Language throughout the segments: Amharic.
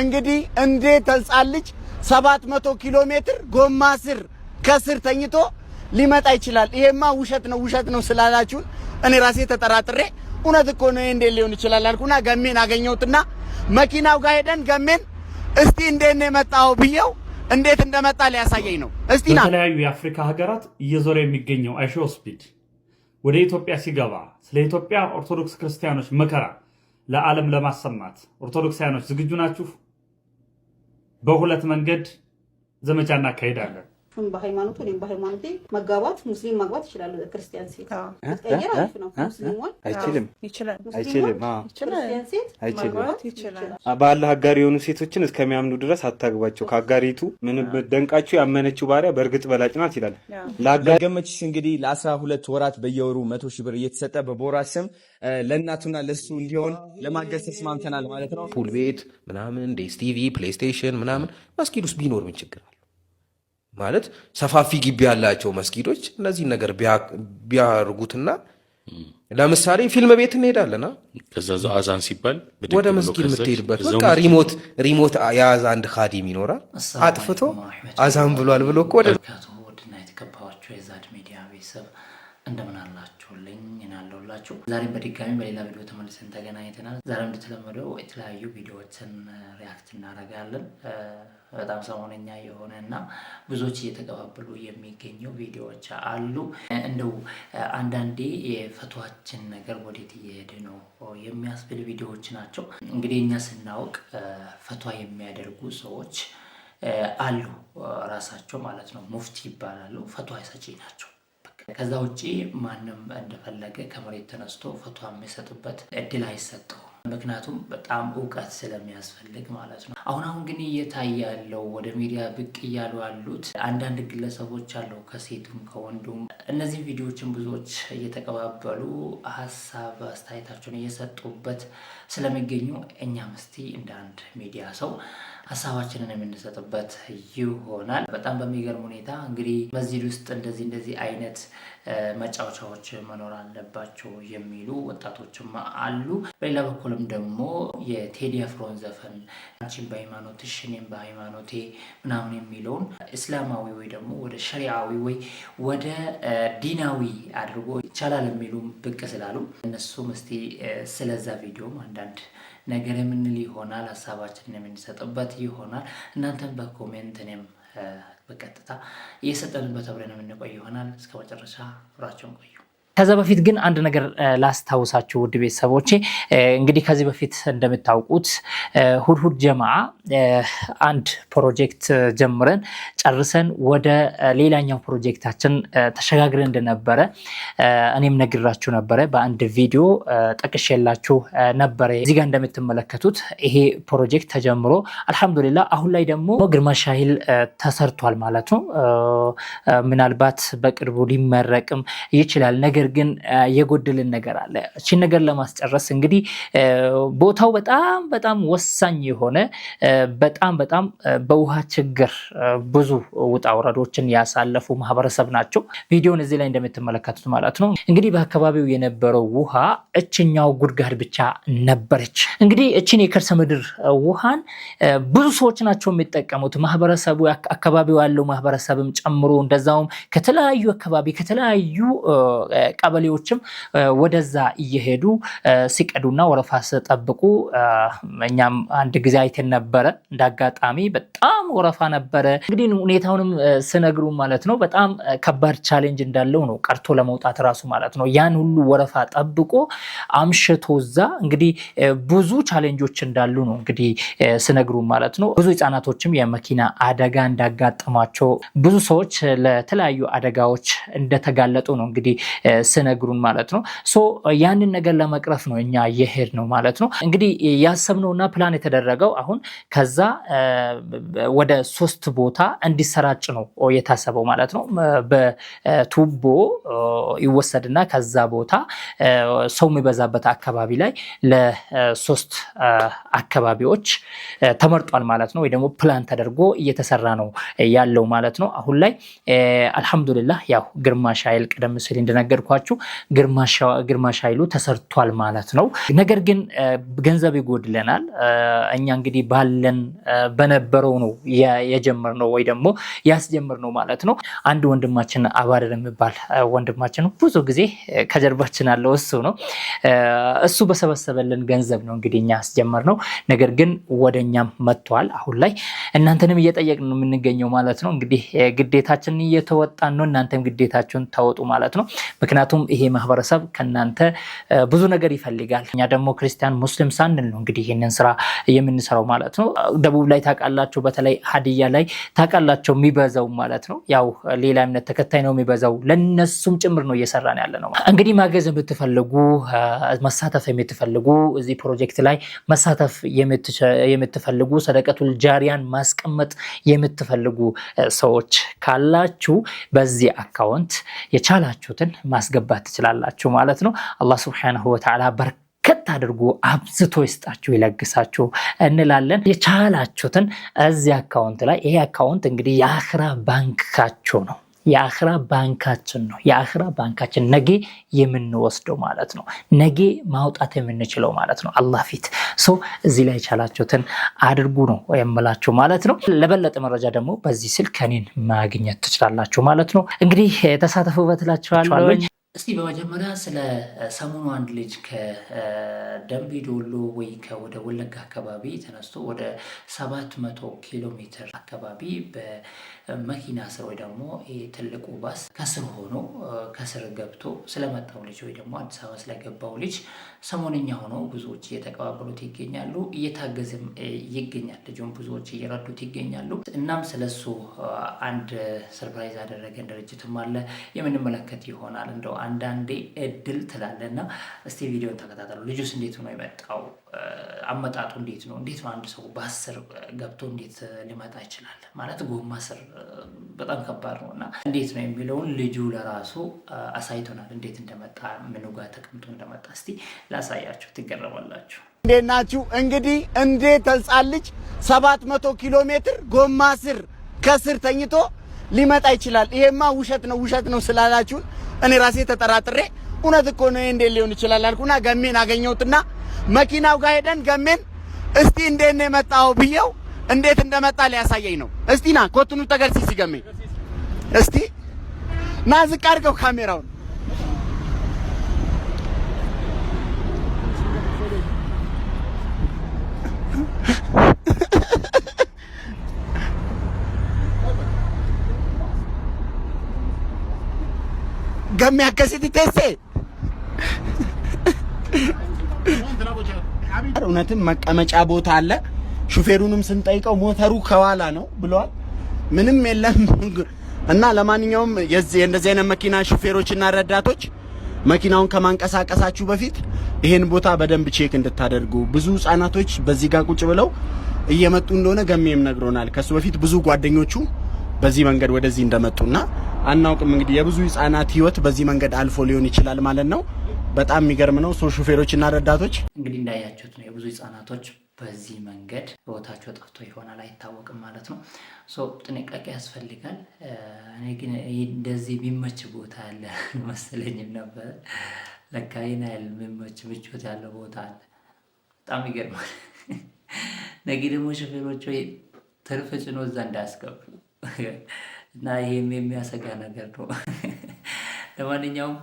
እንግዲህ እንዴት ተልጻልጅ 700 ኪሎ ሜትር ጎማ ስር ከስር ተኝቶ ሊመጣ ይችላል? ይሄማ ውሸት ነው ስላላችሁ እኔ ራሴ ተጠራጥሬ እውነት እኮ ነው እንዴት ሊሆን ይችላል አልኩና ገሜን አገኘሁትና መኪናው ጋር ሄደን ገሜን እስቲ እንዴት ነው የመጣው ብየው እንዴት እንደመጣ ሊያሳየኝ ነው። እስቲ ና በተለያዩ የአፍሪካ ሀገራት እየዞረ የሚገኘው አይሾ ስፒድ ወደ ኢትዮጵያ ሲገባ ስለ ኢትዮጵያ ኦርቶዶክስ ክርስቲያኖች መከራ ለዓለም ለማሰማት ኦርቶዶክሳውያኖች ዝግጁ ናችሁ? በሁለት መንገድ ዘመቻ እናካሄዳለን። በሃይማኖቱ ወይም በሃይማኖቴ መጋባት ሙስሊም ማግባት ይችላል። ክርስቲያን ሴት ተቀየረ አሪፍ ነው። ሙስሊሙን አይችልም። ክርስቲያን ሴት ማግባት ይችላል። በአላህ አጋሪ የሆኑ ሴቶችን እስከሚያምኑ ድረስ አታግባቸው። ከአጋሪቱ ምንም ደንቃችሁ ያመነችው ባሪያ በእርግጥ በላጭ ናት ይላል። ለአጋገመችሽ እንግዲህ ለ12 ወራት በየወሩ 100 ሺህ ብር እየተሰጠ በቦራት ስም ለእናቱና ለሱ እንዲሆን ለማገዝ ተስማምተናል ማለት ነው። ፑል ቤት ምናምን ዲኤስቲቪ ፕሌይስቴሽን ምናምን መስጊድ ውስጥ ቢኖር ምን ችግር አለ? ማለት ሰፋፊ ግቢ ያላቸው መስጊዶች እነዚህ ነገር ቢያርጉትና ለምሳሌ ፊልም ቤት እንሄዳለና ከዛዛ አዛን ሲባል ወደ መስጊድ የምትሄድበት በቃ ሪሞት የያዘ አንድ ኻዲም ይኖራል። አጥፍቶ አዛን ብሏል ብሎ እኮ ወደ ወድና የተከበራችሁ የዛድ ሚዲያ ቤተሰብ እንደምን አላችሁልኝ? እናለሁላችሁ። ዛሬም በድጋሚ በሌላ ቪዲዮ ተመልሰን ተገናኝተናል። ዛሬም እንደተለመደው የተለያዩ ቪዲዮዎችን ሪአክት እናደርጋለን። በጣም ሰሞነኛ የሆነና ብዙዎች እየተቀባበሉ የሚገኘው ቪዲዮዎች አሉ። እንደው አንዳንዴ የፈቷችን ነገር ወዴት እየሄደ ነው የሚያስብል ቪዲዮዎች ናቸው። እንግዲህ እኛ ስናውቅ ፈቷ የሚያደርጉ ሰዎች አሉ፣ ራሳቸው ማለት ነው ሙፍቲ ይባላሉ። ፈቷ ሰጪ ናቸው። ከዛ ውጪ ማንም እንደፈለገ ከመሬት ተነስቶ ፈቷ የሚሰጥበት እድል አይሰጠው። ምክንያቱም በጣም እውቀት ስለሚያስፈልግ ማለት ነው። አሁን ግን እየታየ ያለው ወደ ሚዲያ ብቅ እያሉ ያሉት አንዳንድ ግለሰቦች አሉ፣ ከሴቱም ከወንዱም። እነዚህ ቪዲዮዎችን ብዙዎች እየተቀባበሉ ሀሳብ አስተያየታቸውን እየሰጡበት ስለሚገኙ እኛም እስቲ እንደ አንድ ሚዲያ ሰው ሀሳባችንን የምንሰጥበት ይሆናል። በጣም በሚገርም ሁኔታ እንግዲህ መስጂድ ውስጥ እንደዚህ አይነት መጫወቻዎች መኖር አለባቸው የሚሉ ወጣቶችም አሉ። በሌላ በኩልም ደግሞ የቴዲ አፍሮን ዘፈን አንቺን በሃይማኖትሽ እኔም በሃይማኖቴ ምናምን የሚለውን እስላማዊ ወይ ደግሞ ወደ ሸሪዓዊ ወይ ወደ ዲናዊ አድርጎ ይቻላል የሚሉም ብቅ ስላሉ እነሱም እስቲ ስለዛ ቪዲዮም አንዳንድ ነገር የምንል ይሆናል። ሀሳባችንን የምንሰጥበት ይሆናል። እናንተም በኮሜንት እኔም በቀጥታ እየሰጠንበት አብረን የምንቆይ ይሆናል። እስከ መጨረሻ አብራችሁን ቆዩ። ከዛ በፊት ግን አንድ ነገር ላስታውሳችሁ ውድ ቤተሰቦቼ፣ እንግዲህ ከዚህ በፊት እንደምታውቁት ሁድሁድ ጀማዓ አንድ ፕሮጀክት ጀምረን ጨርሰን ወደ ሌላኛው ፕሮጀክታችን ተሸጋግረን እንደነበረ እኔም ነግራችሁ ነበረ። በአንድ ቪዲዮ ጠቅሼላችሁ ነበረ። እዚህ ጋር እንደምትመለከቱት ይሄ ፕሮጀክት ተጀምሮ አልሐምዱሊላህ አሁን ላይ ደግሞ ግማሽ ያህል ተሰርቷል ማለት ነው። ምናልባት በቅርቡ ሊመረቅም ይችላል። ነገር ግን የጎደልን ነገር አለ። እቺን ነገር ለማስጨረስ እንግዲህ ቦታው በጣም ወሳኝ የሆነ በጣም በውሃ ችግር ብዙ ውጣ ውረዶችን ያሳለፉ ማህበረሰብ ናቸው። ቪዲዮን እዚህ ላይ እንደምትመለከቱት ማለት ነው። እንግዲህ በአካባቢው የነበረው ውሃ እችኛው ጉድጓድ ብቻ ነበረች። እንግዲህ እቺን የከርሰ ምድር ውሃን ብዙ ሰዎች ናቸው የሚጠቀሙት። ማህበረሰቡ አካባቢው ያለው ማህበረሰብም ጨምሮ እንደዛውም ከተለያዩ ቀበሌዎችም ወደዛ እየሄዱ ሲቀዱና ወረፋ ሲጠብቁ እኛም አንድ ጊዜ አይተን ነበረ። እንዳጋጣሚ በጣም ወረፋ ነበረ። እንግዲህ ሁኔታውንም ስነግሩ ማለት ነው በጣም ከባድ ቻሌንጅ እንዳለው ነው፣ ቀርቶ ለመውጣት ራሱ ማለት ነው። ያን ሁሉ ወረፋ ጠብቆ አምሽቶ እዛ እንግዲህ ብዙ ቻሌንጆች እንዳሉ ነው እንግዲህ ስነግሩ ማለት ነው። ብዙ ህፃናቶችም የመኪና አደጋ እንዳጋጠማቸው፣ ብዙ ሰዎች ለተለያዩ አደጋዎች እንደተጋለጡ ነው እንግዲህ ስነግሩን ማለት ነው። ያንን ነገር ለመቅረፍ ነው እኛ የሄድ ነው ማለት ነው። እንግዲህ ያሰብነውና ፕላን የተደረገው አሁን ከዛ ወደ 3 ቦታ እንዲሰራጭ ነው የታሰበው ማለት ነው። በቱቦ ይወሰድና ከዛ ቦታ ሰው የሚበዛበት አካባቢ ላይ ለ3 አካባቢዎች ተመርጧል ማለት ነው። ወይ ደግሞ ፕላን ተደርጎ እየተሰራ ነው ያለው ማለት ነው። አሁን ላይ አልহামዱሊላህ ያው ግርማሽ ኃይል ቀደም ሲል እንደነገርኳችሁ ግርማሽ ኃይሉ ተሰርቷል ማለት ነው። ነገር ግን ገንዘብ ይጎድለናል። እኛ እንግዲህ ባለን በነበረው ነው የጀመርነው ወይ ደግሞ ያስጀመርነው ማለት ነው። አንድ ወንድማችን አባረር የሚባል ወንድማችን ብዙ ጊዜ ከጀርባችን ያለው እሱ ነው። እሱ በሰበሰበልን ገንዘብ ነው እንግዲህ እኛ ያስጀመርነው። ነገር ግን ወደኛም መጥቷል። አሁን ላይ እናንተንም እየጠየቅን ነው የምንገኘው ማለት ነው። እንግዲህ ግዴታችንን እየተወጣን ነው። እናንተም ግዴታችሁን ተወጡ ማለት ነው። ምክንያቱም ይሄ ማህበረሰብ ከናንተ ብዙ ነገር ይፈልጋል። እኛ ደግሞ ክርስቲያን ሙስሊም ሳንል ነው እንግዲህ ይሄንን ስራ የምንሰራው ማለት ነው። ደቡብ ላይ ታውቃላችሁ፣ በተለይ ሀዲያ ላይ ታውቃላችሁ የሚበዛው ማለት ነው። ያው ሌላ እምነት ተከታይ ነው የሚበዛው። ለነሱም ጭምር ነው እየሰራን ያለ ነው። እንግዲህ ማገዝ የምትፈልጉ መሳተፍ የምትፈልጉ እዚህ ፕሮጀክት ላይ መሳተፍ የምትፈልጉ ሰደቀቱል ጃሪያን ማስቀመጥ የምትፈልጉ ሰዎች ካላችሁ በዚህ አካውንት የቻላችሁትን ማስገባት ትችላላችሁ ማለት ነው። አላህ ሱብሓነሁ ወተዓላ በርከት አድርጎ አብዝቶ ይስጣችሁ ይለግሳችሁ እንላለን። የቻላችሁትን እዚህ አካውንት ላይ ይሄ አካውንት እንግዲህ የአኺራ ባንካችሁ ነው። የአኺራ ባንካችን ነው። የአኺራ ባንካችን ነገ የምንወስደው ማለት ነው። ነገ ማውጣት የምንችለው ማለት ነው አላህ ፊት። እዚህ ላይ የቻላችሁትን አድርጉ ነው የምላችሁ ማለት ነው። ለበለጠ መረጃ ደግሞ በዚህ ስልክ እኔን ማግኘት ትችላላችሁ ማለት ነው። እንግዲህ ተሳተፉበት እላችኋለሁ። እስቲ በመጀመሪያ ስለ ሰሞኑ አንድ ልጅ ከደንቢ ዶሎ ወይ ወደ ወለጋ አካባቢ ተነስቶ ወደ 700 ኪሎ ሜትር አካባቢ በመኪና ስር ወይ ደግሞ ትልቁ ባስ ከስር ሆኖ ከስር ገብቶ ስለመጣው ልጅ ወይ ደግሞ አዲስ አበባ ስለገባው ልጅ ሰሞነኛ ሆኖ ብዙዎች እየተቀባበሉት ይገኛሉ፣ እየታገዘም ይገኛል። ልጁን ብዙዎች እየረዱት ይገኛሉ። እናም ስለሱ አንድ ሰርፕራይዝ ያደረገን ድርጅትም አለ የምንመለከት ይሆናል። እንደው አንዳንዴ እድል ትላለና እስቲ ቪዲዮን ተከታተሉ። ልጁስ እንዴት ነው የመጣው? አመጣጡ እንዴት ነው? እንዴት ነው አንድ ሰው በአስር ገብቶ እንዴት ሊመጣ ይችላል? ማለት ጎማ ስር በጣም ከባድ ነው እና እንዴት ነው የሚለውን ልጁ ለራሱ አሳይቶናል። እንዴት እንደመጣ ምኑ ጋር ተቀምጦ እንደመጣ እስቲ ላሳያችሁ፣ ትገረማላችሁ። እንዴት ናችሁ? እንግዲህ እንዴት ህፃን ልጅ 700 ኪሎ ሜትር ጎማ ስር ከስር ተኝቶ ሊመጣ ይችላል? ይሄማ ውሸት ነው ስላላችሁን እኔ ራሴ ተጠራጥሬ እውነት እኮ ነው እንዴት ሊሆን ይችላል አልኩና ገሜን አገኘሁትና መኪናው ጋር ሄደን ገሜን እስቲ እንዴት ነው የመጣው ብየው እንዴት እንደመጣ ሊያሳየኝ ነው። እስቲ ና ኮቱኑ ተገርሲ ሲገሜ እስቲ ና ዝቅ አድርገው ካሜራውን። ገሜ አከሲቲ ተሴ እውነትም መቀመጫ ቦታ አለ። ሹፌሩንም ስንጠይቀው ሞተሩ ከኋላ ነው ብሏል። ምንም የለም እና ለማንኛውም የእንደዚህ አይነት መኪና ሹፌሮችና ረዳቶች መኪናውን ከማንቀሳቀሳችሁ በፊት ይሄን ቦታ በደንብ ቼክ እንድታደርጉ። ብዙ ህፃናቶች በዚህ ጋር ቁጭ ብለው እየመጡ እንደሆነ ገሜም ነግሮናል። ከሱ በፊት ብዙ ጓደኞቹ በዚህ መንገድ ወደዚህ እንደመጡና አናውቅም። እንግዲህ የብዙ ህፃናት ህይወት በዚህ መንገድ አልፎ ሊሆን ይችላል ማለት ነው። በጣም የሚገርም ነው። ሹፌሮችና ረዳቶች እንግዲህ እንዳያችሁት ነው የብዙ ህፃናቶች በዚህ መንገድ ህይወታቸው ጠፍቶ ይሆናል አይታወቅም ማለት ነው። ጥንቃቄ ያስፈልጋል። እኔ ግን እንደዚህ የሚመች ቦታ አለ መሰለኝም ነበር። ለካ ይሄን ያህል የሚመች ምቾት ያለው ቦታ አለ። በጣም ይገርማል። ነገ ደግሞ ሹፌሮች ትርፍ ጭኖ እዛ እንዳያስገቡ እና ይሄም የሚያሰጋ ነገር ነው። ለማንኛውም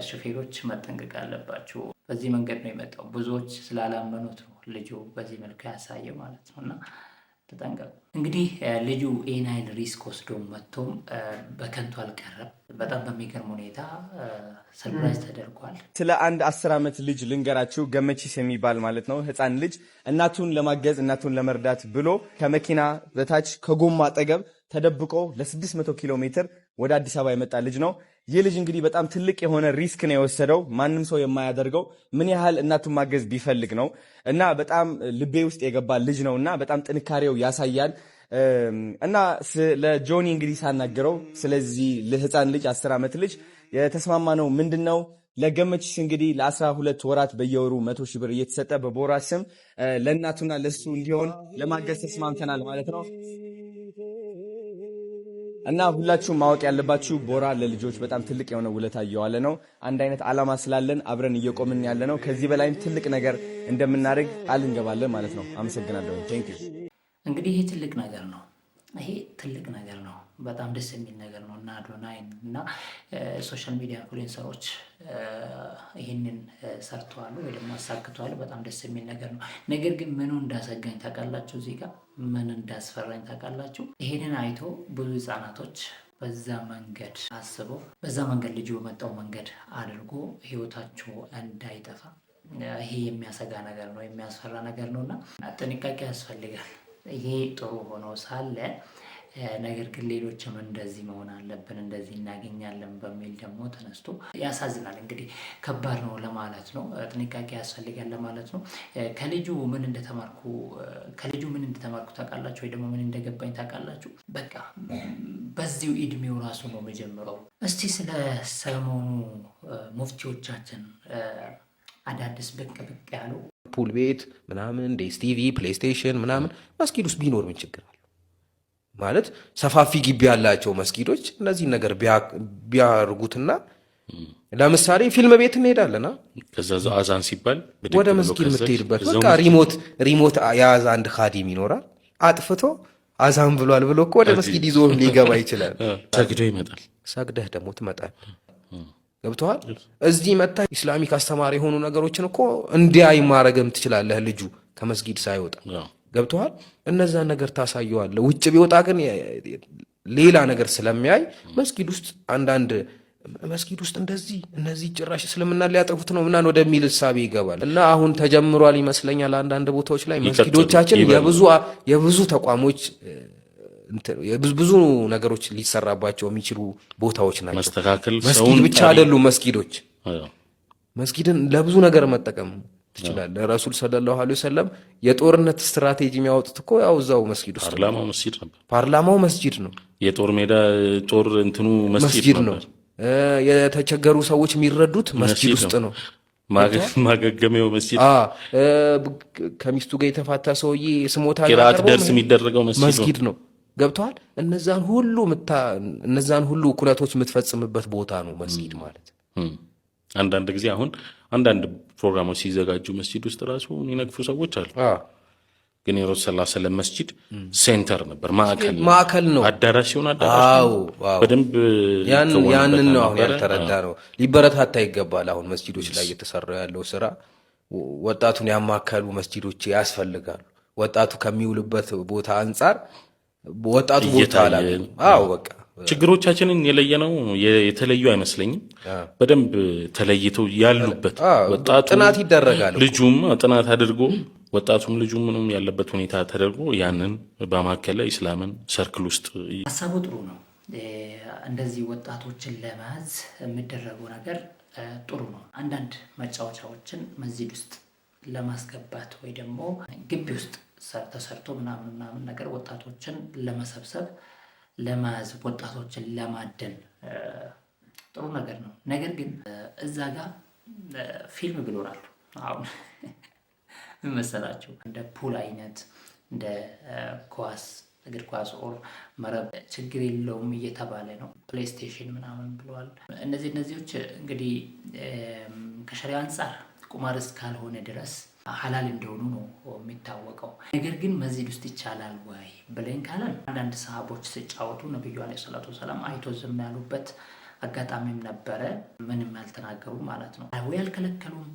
ሹፌሮች መጠንቀቅ አለባቸው። በዚህ መንገድ ነው የመጣው። ብዙዎች ስላላመኑት ነው ልጁ በዚህ መልኩ ያሳየው ማለት ነው። እና ተጠንቀቁ። እንግዲህ ልጁ ይህን ያህል ሪስክ ወስዶ መጥቶም በከንቱ አልቀረም። በጣም በሚገርም ሁኔታ ሰርፕራይዝ ተደርጓል። ስለ አንድ 10 ዓመት ልጅ ልንገራችሁ። ገመቺስ የሚባል ማለት ነው ህፃን ልጅ እናቱን ለማገዝ እናቱን ለመርዳት ብሎ ከመኪና በታች ከጎማ አጠገብ ተደብቆ ለ600 ኪሎ ሜትር ወደ አዲስ አበባ የመጣ ልጅ ነው። ይህ ልጅ እንግዲህ በጣም ትልቅ የሆነ ሪስክ ነው የወሰደው። ማንም ሰው የማያደርገው ምን ያህል እናቱን ማገዝ ቢፈልግ ነው። እና በጣም ልቤ ውስጥ የገባ ልጅ ነው እና በጣም ጥንካሬው ያሳያል። እና ለጆኒ እንግዲህ ሳናገረው ስለዚህ ለህፃን ልጅ 10 ዓመት ልጅ የተስማማ ነው ምንድነው ለገመችስ እንግዲህ ለ12 ወራት በየወሩ 100,000 ብር እየተሰጠ በቦራ ስም ለእናቱና ለሱ እንዲሆን ለማገዝ ተስማምተናል ማለት ነው። እና ሁላችሁም ማወቅ ያለባችሁ ቦራ ለልጆች በጣም ትልቅ የሆነ ውለታ እየዋለ ነው። አንድ አይነት ዓላማ ስላለን አብረን እየቆምን ያለ ነው። ከዚህ በላይም ትልቅ ነገር እንደምናደርግ ቃል እንገባለን ማለት ነው። አመሰግናለሁ። ቴንክ ዩ። እንግዲህ ይሄ ትልቅ ነገር ነው። ይሄ ትልቅ ነገር ነው። በጣም ደስ የሚል ነገር ነው እና አዶናይ እና ሶሻል ሚዲያ ኢንፍሉዌንሰሮች ይህንን ሰርተዋል ወይ ደግሞ አሳክተዋል። በጣም ደስ የሚል ነገር ነው። ነገር ግን ምኑ እንዳሰጋኝ ታውቃላችሁ? እዚህ ጋር ምን እንዳስፈራኝ ታውቃላችሁ? ይሄንን አይቶ ብዙ ህጻናቶች በዛ መንገድ አስበው በዛ መንገድ ልጁ በመጣው መንገድ አድርጎ ህይወታቸው እንዳይጠፋ ይሄ የሚያሰጋ ነገር ነው፣ የሚያስፈራ ነገር ነው እና ጥንቃቄ ያስፈልጋል። ይሄ ጥሩ ሆኖ ሳለ ነገር ግን ሌሎችም እንደዚህ መሆን አለብን እንደዚህ እናገኛለን በሚል ደግሞ ተነስቶ ያሳዝናል። እንግዲህ ከባድ ነው ለማለት ነው። ጥንቃቄ ያስፈልጋል ለማለት ነው። ከልጁ ምን እንደተማርኩ ታውቃላችሁ ወይ ደግሞ ምን እንደገባኝ ታውቃላችሁ? በቃ በዚሁ እድሜው ራሱ ነው መጀመሪያው። እስቲ ስለ ሰሞኑ ሙፍቲዎቻችን አዳዲስ ብቅ ያሉ ፑል ቤት ምናምን ዴስ ቲቪ ፕሌይስቴሽን ምናምን መስጊድ ውስጥ ቢኖር ምን ችግር አለ? ማለት ሰፋፊ ግቢ ያላቸው መስጊዶች እነዚህ ነገር ቢያርጉትና ለምሳሌ ፊልም ቤት እንሄዳለና ከዛ አዛን ሲባል ወደ መስጊድ የምትሄድበት በቃ ሪሞት የያዘ አንድ ኻዲም ይኖራል። አጥፍቶ አዛን ብሏል ብሎ እኮ ወደ መስጊድ ይዞ ሊገባ ይችላል። ሰግደህ ደግሞ ትመጣል። ገብቶሃል? እዚህ መታ ኢስላሚክ አስተማሪ የሆኑ ነገሮችን እኮ እንዲያይ ማረግም ትችላለህ ልጁ ከመስጊድ ሳይወጣ። ገብቶሃል? እነዛን ነገር ታሳየዋለህ። ውጭ ቢወጣ ግን ሌላ ነገር ስለሚያይ መስጊድ ውስጥ መስጊድ ውስጥ እነዚህ ጭራሽ እስልምና ሊያጠፉት ነው ምናምን ወደሚል እሳቤ ይገባል። እና አሁን ተጀምሯል ይመስለኛል አንዳንድ ቦታዎች ላይ መስጊዶቻችን የብዙ ተቋሞች ብዙ ነገሮች ሊሰራባቸው የሚችሉ ቦታዎች ናቸው። መስጊድ ብቻ አይደሉም መስጊዶች። መስጊድን ለብዙ ነገር መጠቀም ትችላለህ። ረሱል ሰለላሁ ዐለይሂ ወሰለም የጦርነት ስትራቴጂ የሚያወጡት እኮ ያው እዛው መስጊድ ውስጥ ፓርላማው መስጊድ ነው። የጦር ሜዳ ጦር እንትኑ መስጊድ ነው። የተቸገሩ ሰዎች የሚረዱት መስጊድ ውስጥ ነው። ማገገሚያው መስጊድ፣ ከሚስቱ ጋር የተፋታ ሰውዬ ስሞታ ቂራአት ደርስ የሚደረገው መስጊድ ነው። ገብቷል? እነዛን ሁሉ ኩነቶች የምትፈጽምበት ቦታ ነው መስጊድ ማለት። አንዳንድ ጊዜ አሁን አንዳንድ ፕሮግራሞች ሲዘጋጁ መስጊድ ውስጥ ራሱ የሚነግፉ ሰዎች አሉ። ግን የረሱል ሰለላሁ ዐለይሂ ወሰለም መስጊድ ሴንተር ነበር፣ ማዕከል ነው። አዳራሽ ሲሆን አዳራሽ በደንብ ያንን ነው አሁን ያልተረዳ ነው። ሊበረታታ ይገባል። አሁን መስጊዶች ላይ እየተሰራ ያለው ስራ ወጣቱን ያማከሉ መስጊዶች ያስፈልጋሉ። ወጣቱ ከሚውልበት ቦታ አንጻር ወጣቱ ቦታ አላገኘም። በቃ ችግሮቻችንን የለየነው የተለዩ አይመስለኝም። በደንብ ተለይተው ያሉበት ወጣቱ ጥናት ይደረጋል። ልጁም ጥናት አድርጎ ወጣቱም ልጁም ምንም ያለበት ሁኔታ ተደርጎ ያንን በማከለ ኢስላምን ሰርክል ውስጥ ሀሳቡ ጥሩ ነው። እንደዚህ ወጣቶችን ለመያዝ የሚደረገው ነገር ጥሩ ነው። አንዳንድ መጫወቻዎችን መስጂድ ውስጥ ለማስገባት ወይ ደግሞ ግቢ ውስጥ ተሰርቶ ምናምን ነገር ወጣቶችን ለመሰብሰብ ለመያዝ ወጣቶችን ለማደን ጥሩ ነገር ነው። ነገር ግን እዛ ጋር ፊልም ብሎራሉ። አሁን መሰላችሁ እንደ ፑል አይነት እንደ ኳስ እግር ኳስ ኦር መረብ ችግር የለውም እየተባለ ነው። ፕሌይስቴሽን ምናምን ብለዋል። እነዚህዎች እንግዲህ ከሸሪዓ አንጻር ቁማር እስካልሆነ ድረስ ሐላል እንደሆኑ ነው የሚታወቀው። ነገር ግን መስጂድ ውስጥ ይቻላል ወይ ብለን ካለን አንዳንድ ሰሃቦች ሲጫወቱ ነብዩ አለይሂ ሰላቱ ወሰላም አይቶ ዝም ያሉበት አጋጣሚም ነበረ። ምንም ያልተናገሩ ማለት ነው። ወይ አልከለከሉም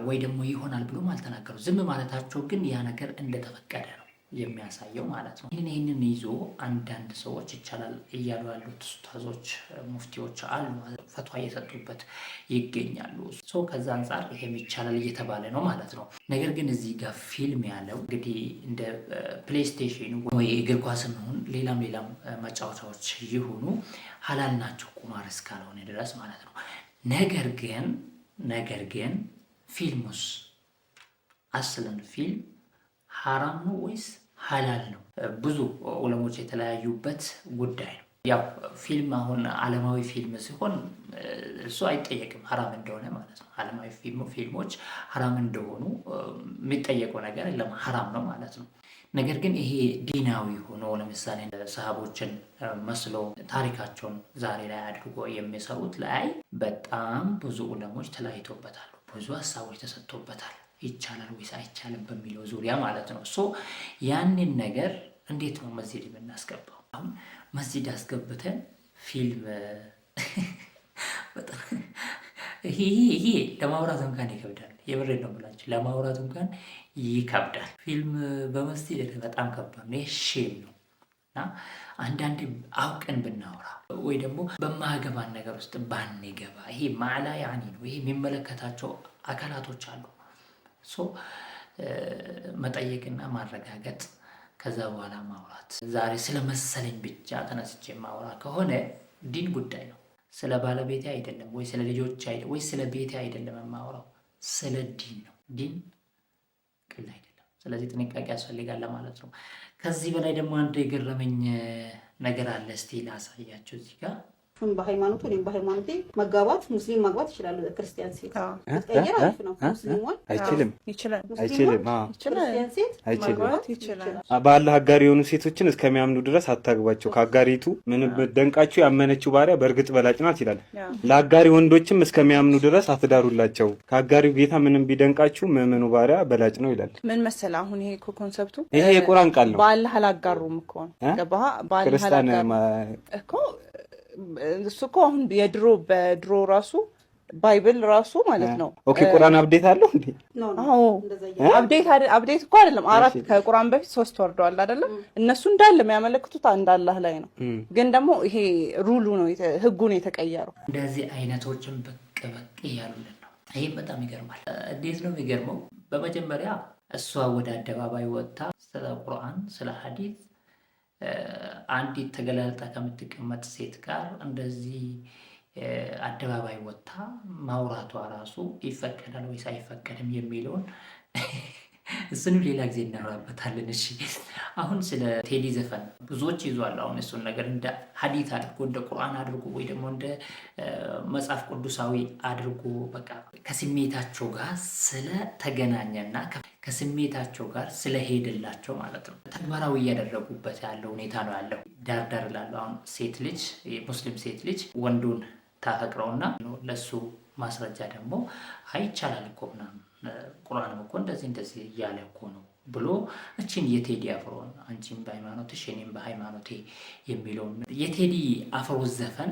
ወይ ደግሞ ይሆናል ብሎም አልተናገሩ። ዝም ማለታቸው ግን ያ ነገር እንደተፈቀደ ነው የሚያሳየው ማለት ነው። ይህንን ይዞ አንዳንድ ሰዎች ይቻላል እያሉ ያሉት ኡስታዞች ሙፍቲዎች አሉ፣ ፈትዋ እየሰጡበት ይገኛሉ። ከዛ አንጻር ይሄም ይቻላል እየተባለ ነው ማለት ነው። ነገር ግን እዚህ ጋር ፊልም ያለው እንግዲህ እንደ ፕሌይስቴሽን ወይ እግር ኳስም ይሁን ሌላም መጫወቻዎች ይሁኑ ሐላል ናቸው ቁማር እስካልሆነ ድረስ ማለት ነው። ነገር ግን ፊልሙስ አስለን ፊልም ሐራም ነው ወይስ ሀላል ነው። ብዙ ዑለሞች የተለያዩበት ጉዳይ ነው። ያው ፊልም አሁን ዓለማዊ ፊልም ሲሆን እሱ አይጠየቅም ሐራም እንደሆነ ማለት ነው። ዓለማዊ ፊልሞች ሐራም እንደሆኑ የሚጠየቀው ነገር የለም፣ ሐራም ነው ማለት ነው። ነገር ግን ይሄ ዲናዊ ሆኖ ለምሳሌ ሰሃቦችን መስሎ ታሪካቸውን ዛሬ ላይ አድርጎ የሚሰሩት ላይ በጣም ብዙ ዑለሞች ተለያይቶበታል፣ ብዙ ሀሳቦች ተሰጥቶበታል። ይቻላል ወይስ አይቻልም በሚለው ዙሪያ ማለት ነው። ያንን ነገር እንዴት ነው መስጂድ የምናስገባው? አሁን መስጂድ አስገብተን ፊልም ይሄ ለማውራት እንኳን ይከብዳል። የምሬን ነው ብላችሁ ለማውራት እንኳን ይከብዳል። ፊልም በመስጂድ በጣም ከባድ ነው። ሼም ነው እና አንዳንዴ አውቀን ብናወራ ወይ ደግሞ በማገባን ነገር ውስጥ ባንገባ፣ ይሄ ማዕላ ያኒ ነው። ይሄ የሚመለከታቸው አካላቶች አሉ። መጠየቅና ማረጋገጥ ከዛ በኋላ ማውራት። ዛሬ ስለመሰለኝ ብቻ ተነስቼ ማውራ ከሆነ ዲን ጉዳይ ነው። ስለ ባለቤቴ አይደለም ወይ ስለ ልጆች አይደለም ወይ ስለ ቤቴ አይደለም የማወራው፣ ስለ ዲን ነው። ዲን ቅል አይደለም። ስለዚህ ጥንቃቄ ያስፈልጋል ማለት ነው። ከዚህ በላይ ደግሞ አንድ የገረመኝ ነገር አለ። እስቲ ላሳያችሁ እዚህ ጋር በሃይማኖቱ እኔም በሃይማኖቴ መጋባት ሙስሊም ማግባት ይችላል። ክርስቲያን ሴት መቀየር አሪፍ ነው። ሙስሊሙን አይችልም ይችላል። አይችልም ክርስቲያን ሴት ማግባት ይችላል። በአላህ አጋሪ የሆኑ ሴቶችን እስከሚያምኑ ድረስ አታግባቸው። ከአጋሪቱ ምንም ደንቃችሁ ያመነችው ባሪያ በእርግጥ በላጭ ናት ይላል። ለአጋሪ ወንዶችም እስከሚያምኑ ድረስ አትዳሩላቸው። ከአጋሪው ጌታ ምንም ቢደንቃችሁ ምዕመኑ ባሪያ በላጭ ነው ይላል። ምን መሰለህ አሁን ይሄ ኮንሰፕቱ ይሄ የቁርአን ቃል ነው። በአላህ አላጋሩም እኮ ነው። ገባህ? በአላህ አላጋሩም እኮ እሱ እኮ አሁን በድሮ ራሱ ባይብል ራሱ ማለት ነው። ኦኬ ቁርአን አፕዴት አለው እንዴ? አዎ አፕዴት እኮ አይደለም። 4 ከቁርአን በፊት 3 ወርደዋል አይደለም? እነሱ እንዳለ የሚያመለክቱት አንድ አላህ ላይ ነው። ግን ደግሞ ይሄ ሩሉ ነው ህጉ ነው የተቀየረው። እንደዚህ አይነቶችን በቅ እያሉልን ነው። ይሄ በጣም ይገርማል። እንዴት ነው የሚገርመው? በመጀመሪያ እሷ ወደ አደባባይ ወጥታ ስለ ቁርአን ስለ ሐዲስ አንዲት ተገላልጣ ከምትቀመጥ ሴት ጋር እንደዚህ አደባባይ ወጥታ ማውራቷ ራሱ ይፈቀዳል ወይስ አይፈቀድም የሚለውን እሱንም ሌላ ጊዜ እናወራበታለን። እሺ አሁን ስለ ቴዲ ዘፈን ብዙዎች ይዟል። አሁን እሱን ነገር እንደ ሐዲት አድርጎ እንደ ቁርአን አድርጎ ወይ ደግሞ እንደ መጽሐፍ ቅዱሳዊ አድርጎ በቃ ከስሜታቸው ጋር ስለተገናኘና ከስሜታቸው ጋር ስለሄደላቸው ማለት ነው ተግባራዊ እያደረጉበት ያለው ሁኔታ ነው ያለው። ዳርዳር ላለው አሁን ሴት ልጅ ሙስሊም ሴት ልጅ ወንዱን ታፈቅረውና ለሱ ማስረጃ ደግሞ አይቻላል እኮ ምናምን ቁርአንም እኮ እንደዚህ እያለ እኮ ነው ብሎ እቺን የቴዲ አፍሮን አንቺም በሃይማኖትሽ እኔም በሃይማኖቴ የሚለውን የቴዲ አፍሮ ዘፈን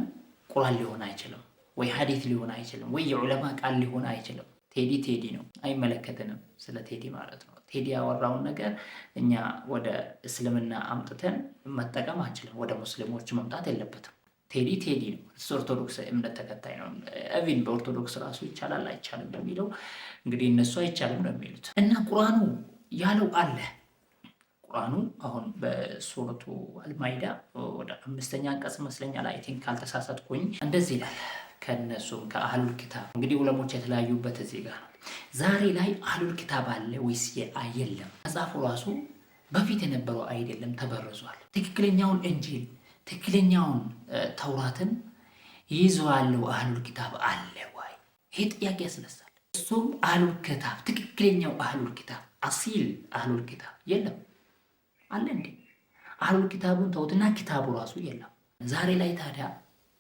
ቁርአን ሊሆን አይችልም ወይ ሐዲስ ሊሆን አይችልም ወይ የዑለማ ቃል ሊሆን አይችልም። ቴዲ ነው፣ አይመለከተንም ስለ ቴዲ ማለት ነው። ቴዲ ያወራውን ነገር እኛ ወደ እስልምና አምጥተን መጠቀም አንችልም። ወደ ሙስሊሞች መምጣት የለበትም። ቴዲ ነው። እሱ ኦርቶዶክስ እምነት ተከታይ ነው። እቪን በኦርቶዶክስ ራሱ ይቻላል አይቻልም በሚለው እንግዲህ እነሱ አይቻልም ነው የሚሉት። እና ቁርአኑ ያለው አለ። ቁርአኑ አሁን በሱረቱ አልማይዳ ወደ 5ኛ አንቀጽ መስለኛል አይ ቲንክ ካልተሳሳትኩኝ እንደዚህ ይላል። ከነሱም ከአህሉል ኪታብ እንግዲህ ዑለሞች የተለያዩበት እዚህ ጋር ነው። ዛሬ ላይ አህሉል ኪታብ አለ ወይስ የለም? መጽሐፉ ራሱ በፊት የነበረው አይደለም፣ ተበረዟል። ትክክለኛውን እንጂል ትክክለኛውን ተውራትን ይዘዋለው አህሉል ኪታብ አለ ወይ? ይሄ ጥያቄ ያስነሳል። እሱም አህሉል ኪታብ ትክክለኛው አህሉል ኪታብ አሲል አህሉል ኪታብ የለም አለ እንዴ? አህሉል ኪታቡን ተውትና ኪታቡ ራሱ የለም። ዛሬ ላይ ታዲያ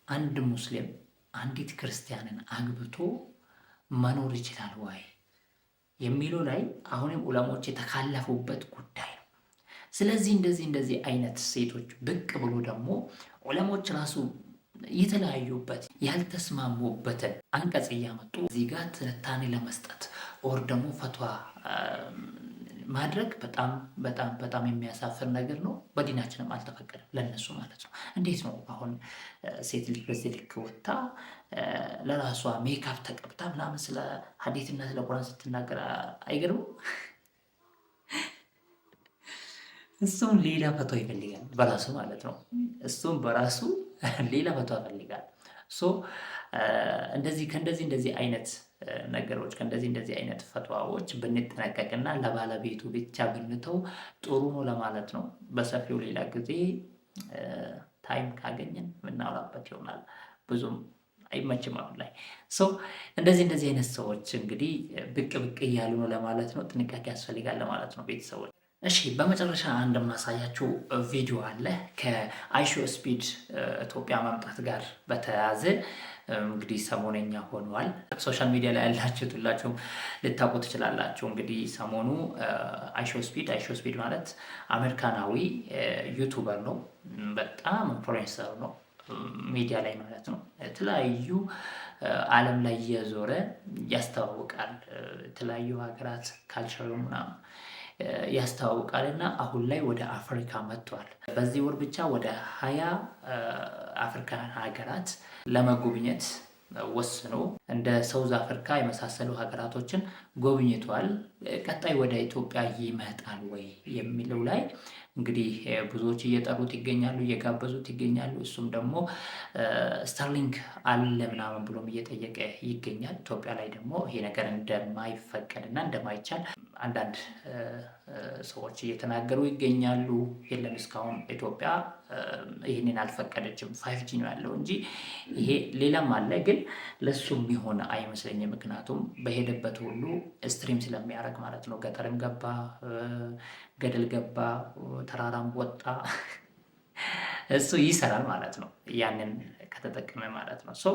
አንድ ሙስሊም አንዲት ክርስቲያንን አግብቶ መኖር ይችላል ወይ የሚለው ላይ አሁንም ዑለሞች የተካለፉበት ጉዳይ ነው። ስለዚህ እንደዚህ አይነት ሴቶች ብቅ ብሎ ደግሞ ዑለሞች ራሱ የተለያዩበት ያልተስማሙበትን አንቀጽ እያመጡ እዚህ ጋር ትንታኔ ለመስጠት ኦር ደግሞ ፈትዋ ማድረግ በጣም የሚያሳፍር ነገር ነው። በዲናችንም አልተፈቀደም ለነሱ ማለት ነው። እንዴት ነው አሁን ሴት ልጅ በዚህ ልክ ወጥታ ለራሷ ሜካፕ ተቀብታ ምናምን ስለ ሐዲስና ስለ ቁርአን ስትናገር አይገርምም? እሱም ሌላ ፈትዋ ይፈልጋል በራሱ ማለት ነው። እሱም በራሱ ሌላ ፈትዋ ይፈልጋል። እንደዚህ አይነት ነገሮች ከእንደዚህ አይነት ፈትዋዎች ብንጠነቀቅና ለባለቤቱ ብቻ ብንተው ጥሩ ነው ለማለት ነው። በሰፊው ሌላ ጊዜ ታይም ካገኘን የምናወራበት ይሆናል። ብዙም አይመችም አሁን ላይ ሰው እንደዚህ አይነት ሰዎች እንግዲህ ብቅ እያሉ ነው ለማለት ነው። ጥንቃቄ ያስፈልጋል ለማለት ነው ቤተሰቦች። እሺ በመጨረሻ እንደማሳያችሁ ቪዲዮ አለ ከአይሾስፒድ ኢትዮጵያ መምጣት ጋር በተያያዘ እንግዲህ ሰሞነኛ ሆኗል። ሶሻል ሚዲያ ላይ ያላችሁት ሁላችሁም ልታውቁ ትችላላችሁ። እንግዲህ ሰሞኑ አይሾስፒድ ማለት አሜሪካናዊ ዩቱበር ነው። በጣም ኢንፍሉዌንሰር ነው ሚዲያ ላይ ማለት ነው። የተለያዩ ዓለም ላይ እየዞረ ያስተዋውቃል። የተለያዩ ሀገራት ካልቸሩ ምናምን ያስተዋውቃል እና አሁን ላይ ወደ አፍሪካ መጥቷል። በዚህ ወር ብቻ ወደ 20 አፍሪካን ሀገራት ለመጎብኘት ወስኖ እንደ ሳውዝ አፍሪካ የመሳሰሉ ሀገራቶችን ጎብኝቷል። ቀጣይ ወደ ኢትዮጵያ ይመጣል ወይ የሚለው ላይ እንግዲህ ብዙዎች እየጠሩት ይገኛሉ፣ እየጋበዙት ይገኛሉ። እሱም ደግሞ ስታርሊንክ አለ ምናምን ብሎም እየጠየቀ ይገኛል። ኢትዮጵያ ላይ ደግሞ ይሄ ነገር እንደማይፈቀድና እንደማይቻል አንዳንድ ሰዎች እየተናገሩ ይገኛሉ። የለም እስካሁን ኢትዮጵያ ይህንን አልፈቀደችም፣ 5G ነው ያለው እንጂ ይሄ ሌላም አለ፣ ግን ለሱ የሚሆን አይመስለኝም። ምክንያቱም በሄደበት ሁሉ ስትሪም ስለሚያደርግ ማለት ነው። ገጠርም ገባ፣ ገደል ገባ፣ ተራራም ወጣ እሱ ይሰራል ማለት ነው። ያንን ከተጠቀመ ማለት ነው። ሶ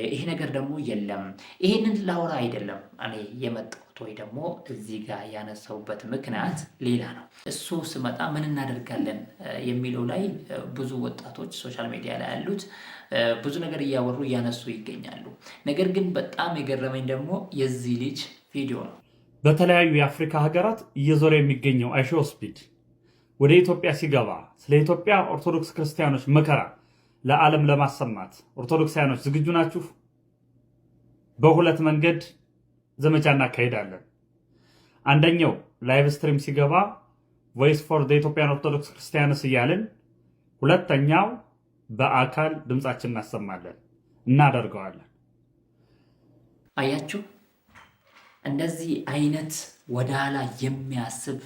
ይሄ ነገር ደግሞ የለም። ይሄንን ላውራ አይደለም እኔ የመጣሁት ወይ ደግሞ እዚህ ጋር ያነሳውበት ምክንያት ሌላ ነው። እሱ ስመጣ ምን እናደርጋለን የሚለው ላይ ብዙ ወጣቶች ሶሻል ሚዲያ ላይ ያሉት ብዙ ነገር እያወሩ እያነሱ ይገኛሉ። ነገር ግን በጣም የገረመኝ ደግሞ የዚህ ልጅ ቪዲዮ ነው። በተለያዩ የአፍሪካ ሀገራት እየዞረ የሚገኘው አይሾስፒድ ወደ ኢትዮጵያ ሲገባ ስለ ኢትዮጵያ ኦርቶዶክስ ክርስቲያኖች መከራ ለዓለም ለማሰማት ኦርቶዶክሳውያኖች ዝግጁ ናችሁ? በሁለት መንገድ ዘመቻ እናካሄዳለን። አንደኛው ላይቭ ስትሪም ሲገባ ቮይስ ፎር ዘ ኢትዮጵያን ኦርቶዶክስ ክርስቲያንስ እያልን፣ ሁለተኛው በአካል ድምጻችን እናሰማለን፣ እናደርገዋለን። አያችሁ፣ እንደዚህ አይነት ወደኋላ የሚያስብ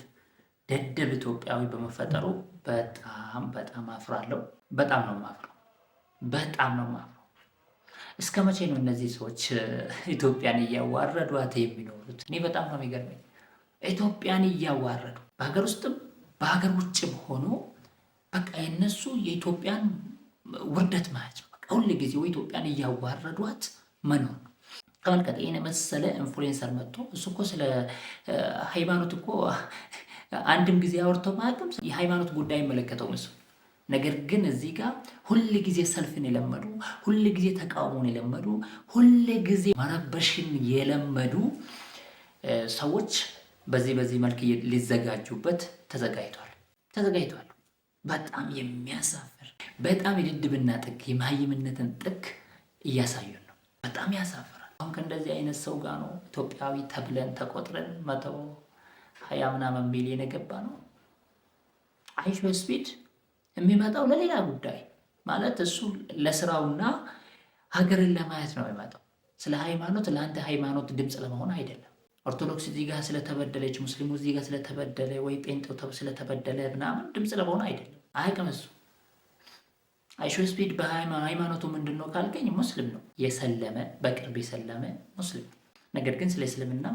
ደደብ ኢትዮጵያዊ በመፈጠሩ በጣም አፍራለሁ። በጣም ነው ማፍረው። እስከ መቼ ነው እነዚህ ሰዎች ኢትዮጵያን እያዋረዷት የሚኖሩት? እኔ በጣም ነው የሚገርመኝ። ኢትዮጵያን እያዋረዱ በሀገር ውስጥም በሀገር ውጭም ሆኖ በቃ የነሱ የኢትዮጵያን ውርደት ማየት ነው። በቃ ሁሉ ጊዜ ኢትዮጵያን እያዋረዷት መኖር ነው። ተመልከት፣ ይሄን መሰለ ኢንፍሉዌንሰር መጥቶ እሱ እኮ ስለ ሃይማኖት እኮ አንድም ጊዜ አውርቶ ማቅም የሃይማኖት ጉዳይ መለከተው እሱ። ነገር ግን እዚህ ጋር ሁል ጊዜ ሰልፍን የለመዱ፣ ሁል ጊዜ ተቃውሞን የለመዱ፣ ሁል ጊዜ ማረበሽን የለመዱ ሰዎች በዚህ መልክ ሊዘጋጁበት ተዘጋጅቷል። በጣም የሚያሳፍር፣ በጣም የድድብና ጥግ፣ የመሃይምነትን ጥግ እያሳዩን ነው። በጣም ያሳፍራል። አሁን ከእንደዚህ አይነት ሰው ጋር ነው ኢትዮጵያዊ ተብለን ተቆጥረን 120 ምናምን ሚሊዮን የገባ ነው። አይሾስፒድ የሚመጣው ለሌላ ጉዳይ ማለት እሱ ለስራውና ሀገርን ለማየት ነው የሚመጣው። ስለ ሃይማኖት ለአንተ ሃይማኖት ድምፅ ለመሆን አይደለም። ኦርቶዶክስ እዚህ ጋር ስለተበደለች፣ ሙስሊሙ እዚህ ጋር ስለተበደለ፣ ወይ ጴንጤው ስለተበደለ ምናምን ድምፅ ለመሆን አይደለም። አያውቅም እሱ። አይሾስፒድ በሃይማኖቱ ምንድን ነው ካልከኝ ሙስሊም ነው። የሰለመ በቅርብ የሰለመ ሙስሊም። ነገር ግን ስለ እስልምና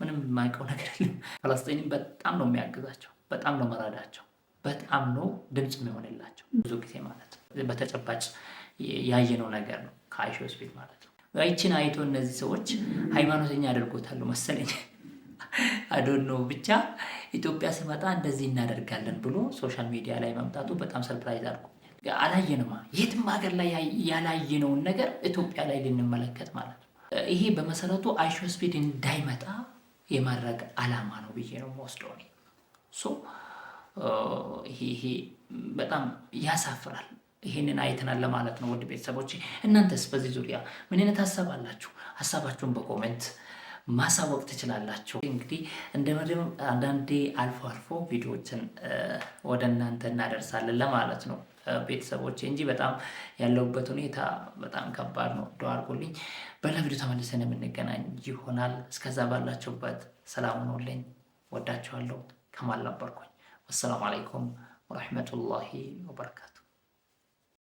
ምንም የማያውቀው ነገር የለም። ፈለስጤንም በጣም ነው የሚያግዛቸው፣ በጣም ነው መራዳቸው፣ በጣም ነው ድምፅ የሚሆንላቸው ብዙ ጊዜ ማለት ነው። በተጨባጭ ያየነው ነገር ነው ከአይሾስፒድ ማለት ነው። ይችን አይቶ እነዚህ ሰዎች ሃይማኖተኛ አድርጎታሉ መሰለኝ። አዶኖ ብቻ ኢትዮጵያ ሲመጣ እንደዚህ እናደርጋለን ብሎ ሶሻል ሚዲያ ላይ መምጣቱ በጣም ሰርፕራይዝ አድርጎኛል። አላየንማ፣ የትም ሀገር ላይ ያላየነውን ነገር ኢትዮጵያ ላይ ልንመለከት ማለት ነው። ይሄ በመሰረቱ አይሾስፒድ እንዳይመጣ የማድረግ አላማ ነው ብዬ ነው የምወስደው እኔ። ይሄ በጣም ያሳፍራል። ይሄንን አይተናል ለማለት ነው። ውድ ቤተሰቦች፣ እናንተስ በዚህ ዙሪያ ምን አይነት ሀሳብ አላችሁ? ሀሳባችሁን በኮሜንት ማሳወቅ ትችላላችሁ። እንግዲህ እንደ መድም አንዳንዴ አልፎ አልፎ ቪዲዮዎችን ወደ እናንተ እናደርሳለን ለማለት ነው ቤተሰቦች እንጂ በጣም ያለውበት ሁኔታ በጣም ከባድ ነው። ዱአ አድርጉልኝ። በሌላ ቪዲዮ ተመልሰን የምንገናኝ ይሆናል። እስከዛ ባላችሁበት ሰላም ሁኑልኝ። ወዳችኋለሁ። ከማል ነበርኩኝ። ወሰላሙ አለይኩም ወራህመቱላሂ ወበረካቱ።